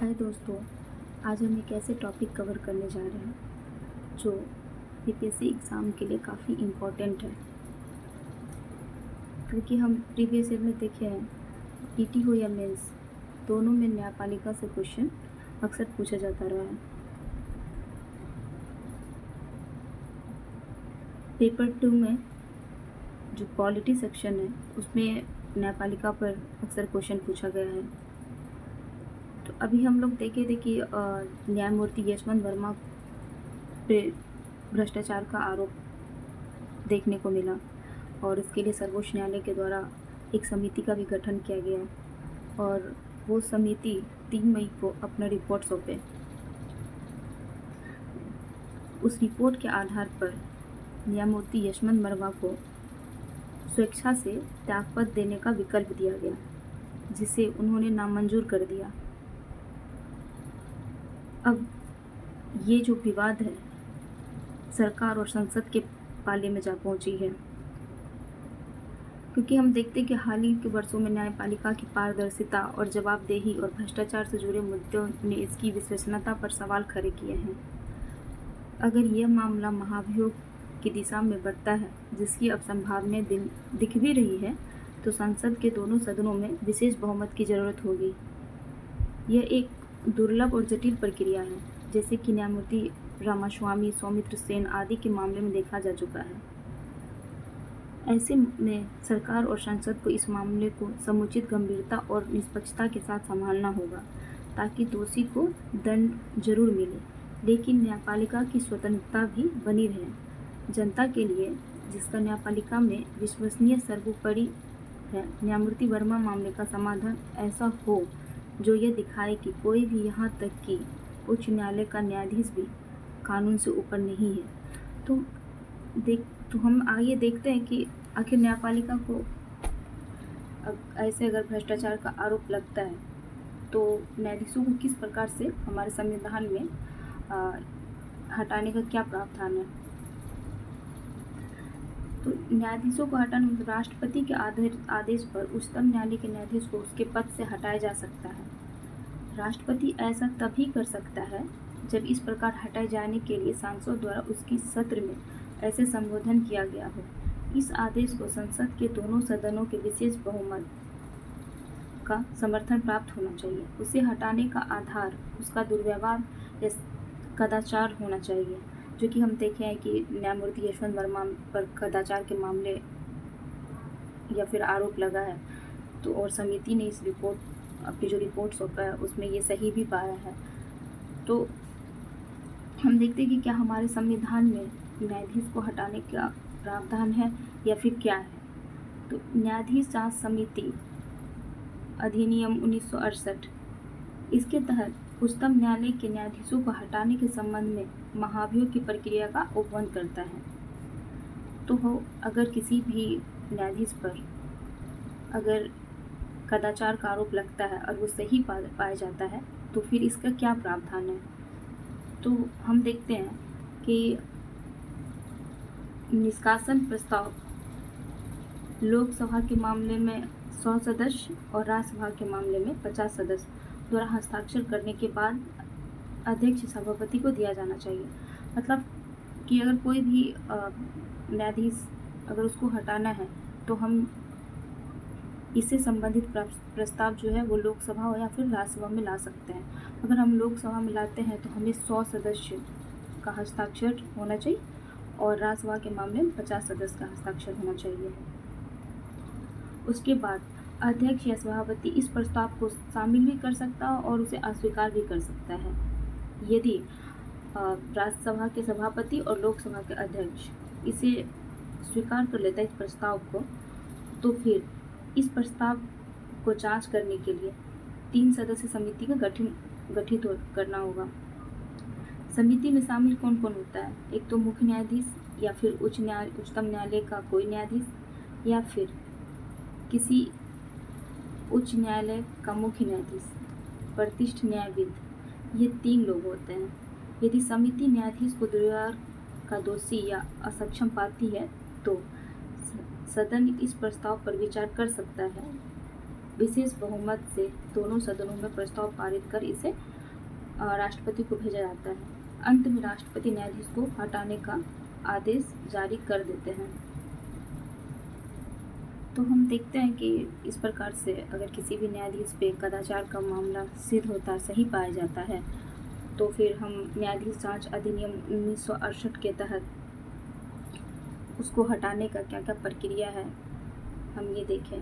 हाय दोस्तों, आज हम एक ऐसे टॉपिक कवर करने जा रहे हैं जो बीपीएससी एग्ज़ाम के लिए काफ़ी इम्पोर्टेंट है। क्योंकि हम प्रीवियस ईयर में देखे हैं, पीटी हो या मेंस, दोनों में न्यायपालिका से क्वेश्चन अक्सर पूछा जाता रहा है। पेपर 2 में जो पॉलिटी सेक्शन है उसमें न्यायपालिका पर अक्सर क्वेश्चन पूछा गया है। तो अभी हम लोग देखे थे कि न्यायमूर्ति यशवंत वर्मा पे भ्रष्टाचार का आरोप देखने को मिला और इसके लिए सर्वोच्च न्यायालय के द्वारा एक समिति का भी गठन किया गया और वो समिति 3 मई को अपना रिपोर्ट सौंपे। उस रिपोर्ट के आधार पर न्यायमूर्ति यशवंत वर्मा को स्वेच्छा से त्यागपत्र देने का विकल्प दिया गया, जिसे उन्होंने नामंजूर कर दिया। अब ये जो विवाद है सरकार और संसद के पाले में जा पहुंची है, क्योंकि हम देखते हैं कि हाल ही के वर्षों में न्यायपालिका की पारदर्शिता और जवाबदेही और भ्रष्टाचार से जुड़े मुद्दों ने इसकी विश्वसनीयता पर सवाल खड़े किए हैं। अगर यह मामला महाभियोग की दिशा में बढ़ता है, जिसकी अब संभावनाएं दिख भी रही है, तो संसद के दोनों सदनों में विशेष बहुमत की जरूरत होगी। यह एक दुर्लभ और जटिल प्रक्रिया है, जैसे कि न्यायमूर्ति रामास्वामी, सौमित्र सेन आदि के मामले में देखा जा चुका है। ऐसे में सरकार और संसद को इस मामले को समुचित गंभीरता और निष्पक्षता के साथ संभालना होगा, ताकि दोषी को दंड जरूर मिले, लेकिन न्यायपालिका की स्वतंत्रता भी बनी रहे। जनता के लिए, जिसका न्यायपालिका में विश्वसनीय सर्वोपरि है, न्यायमूर्ति वर्मा मामले का समाधान ऐसा हो जो यह दिखाए कि कोई भी, यहाँ तक कि उच्च न्यायालय का न्यायाधीश भी, कानून से ऊपर नहीं है। तो हम आइए देखते हैं कि आखिर न्यायपालिका को ऐसे अगर भ्रष्टाचार का आरोप लगता है तो न्यायाधीशों को किस प्रकार से हमारे संविधान में हटाने का क्या प्रावधान है। तो न्यायाधीशों को हटाने मतलब राष्ट्रपति के आदेश पर उच्चतम न्यायालय के न्यायाधीश को उसके पद से हटाया जा सकता है। राष्ट्रपति ऐसा तभी कर सकता है जब इस प्रकार हटाए जाने के लिए सांसद द्वारा उसकी सत्र में ऐसे संबोधन किया गया हो। इस आदेश को संसद के दोनों सदनों के विशेष बहुमत का समर्थन प्राप्त होना चाहिए। उसे हटाने का आधार उसका दुर्व्यवहार या कदाचार होना चाहिए, जो कि हम देखे हैं कि न्यायमूर्ति यशवंत वर्मा पर कदाचार के मामले या फिर आरोप लगा है, तो और समिति ने इस अपनी जो रिपोर्ट सौंपा है उसमें ये सही भी पाया है। तो हम देखते हैं कि क्या हमारे संविधान में न्यायाधीश को हटाने का प्रावधान है या फिर क्या है। तो न्यायाधीश जांच समिति अधिनियम 1968, इसके तहत उच्चतम न्यायालय के न्यायाधीशों को हटाने के संबंध में महाभियोग की प्रक्रिया का उपवन करता है। तो अगर किसी भी न्यायाधीश पर अगर कदाचार का आरोप लगता है और वो सही पाया जाता है, तो फिर इसका क्या प्रावधान है। तो हम देखते हैं कि निष्कासन प्रस्ताव लोकसभा के मामले में 100 सदस्य और राज्यसभा के मामले में 50 सदस्य द्वारा हस्ताक्षर करने के बाद अध्यक्ष सभापति को दिया जाना चाहिए। मतलब कि अगर कोई भी न्यायाधीश अगर उसको हटाना है तो हम इससे संबंधित प्रस्ताव जो है वो लोकसभा हो या फिर राज्यसभा में ला सकते हैं। अगर हम लोकसभा में लाते हैं तो हमें 100 सदस्य का हस्ताक्षर होना चाहिए और राज्यसभा के मामले में 50 सदस्य का हस्ताक्षर होना चाहिए। उसके बाद अध्यक्ष या सभापति इस प्रस्ताव को शामिल भी कर सकता है और उसे अस्वीकार भी कर सकता है। यदि राज्यसभा के सभापति और लोकसभा के अध्यक्ष इसे स्वीकार कर लेता है इस प्रस्ताव को, तो फिर इस प्रस्ताव को जांच करने के लिए 3 सदस्य समिति का गठित करना होगा। समिति में शामिल कौन कौन होता है? एक तो मुख्य न्यायाधीश या फिर उच्चतम न्यायालय का कोई न्यायाधीश या फिर किसी उच्च न्यायालय का मुख्य न्यायाधीश, प्रतिष्ठित न्यायविद, ये 3 लोग होते हैं। यदि समिति न्यायाधीश को दुर्व्यवहार का दोषी या असक्षम पाती है तो सदन इस प्रस्ताव पर विचार कर सकता है विशेष बहुमत से दोनों सदनों में प्रस्ताव पारित कर इसे राष्ट्रपति को भेजा जाता है। अंत में राष्ट्रपति न्यायाधीश को हटाने का आदेश जारी कर देते हैं। तो हम देखते हैं कि इस प्रकार से अगर किसी भी न्यायाधीश पे कदाचार का मामला सिद्ध होता, सही पाया जाता है, तो फिर हम न्यायाधीश जांच अधिनियम 1968 के तहत उसको हटाने का क्या क्या प्रक्रिया है हम ये देखें।